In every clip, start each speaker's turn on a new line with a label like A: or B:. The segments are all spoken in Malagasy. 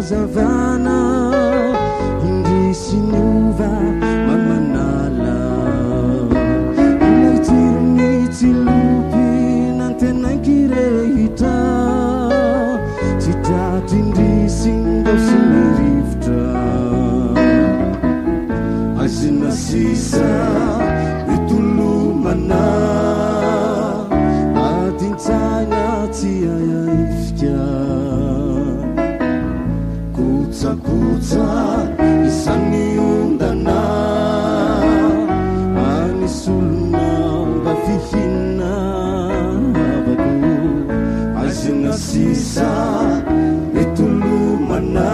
A: Zavana indisi nuva mamanala ilai tilupi nantenankirehita titati indisi ndao simiriftra azina sisa itulumana adintsana tiaya ifika kuza isaniundana anisulna bafihina bagu azina sisa itulumana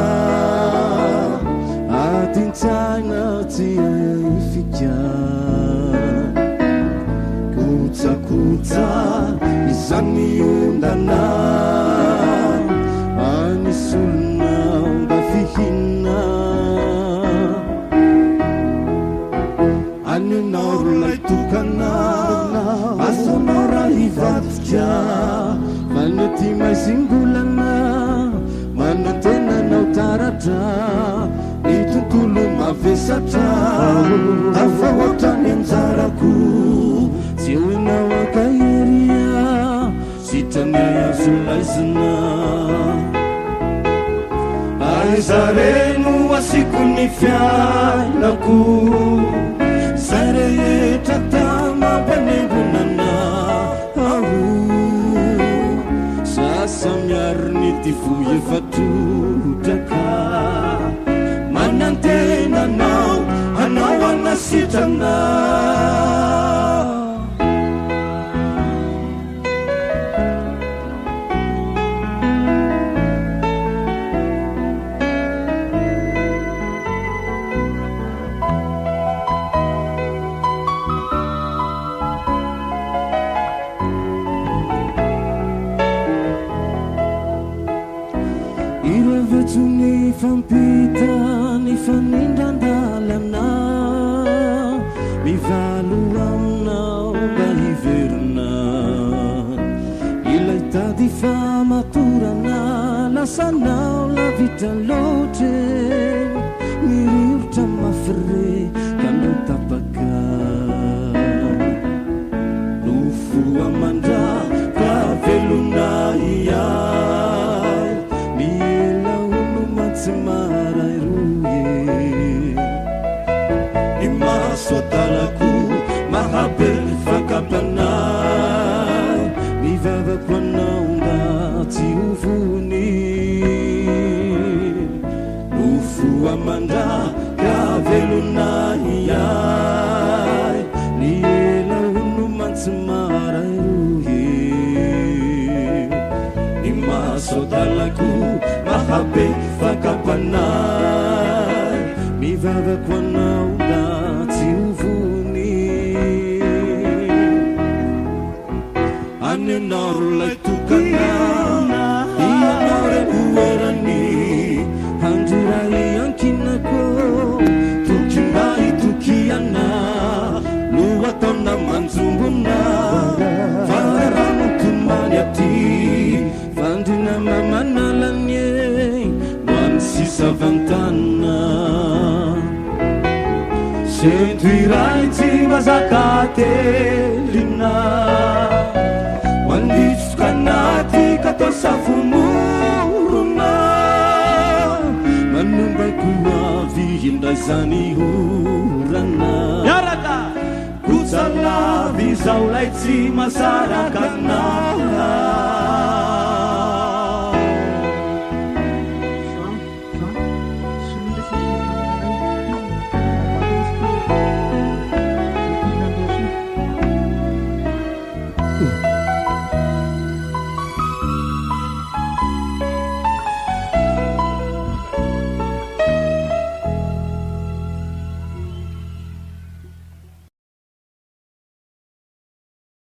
A: atintana tiaifika kuza isaniundana anisulna aninarulaitukana asonora hivatika manati maisingulana manantena nautaratra itontolo mavesatra afawatany anjaraku sioinao akairia sitraniazulaizina aizareno asiko ny fiainako sarehetra tamampanembonana aho sasa miary ny ty foefatodraka manantenanao anao anasitrana irevetuni fampita ny fanindrandalana mivalo aminao mba hiverina ilay tady famatorana lasanao lavitra loatre mirivotra mafire kanao tapaka nofo amandra ka velona iay marairuye imasotalaku mahabel fakapanay mivavakoanaonda tsy uvuni nofo amandra kavelonayay nielaono mantsy marairuye imasotalaku mahabe fakapanay mivavakoanaonda tsy uvuni aninarolaitukana ianare uerani handirai ankinako tukimbai tukiana luatona manzumbuna farano tumani ati vandina mamanalanye sisavantana sentuiraitsy mazakatelina manditsokanaty katao safomorona manombaiko avy indray zany orana miaraka kotsalavy zao laitsy masarakanay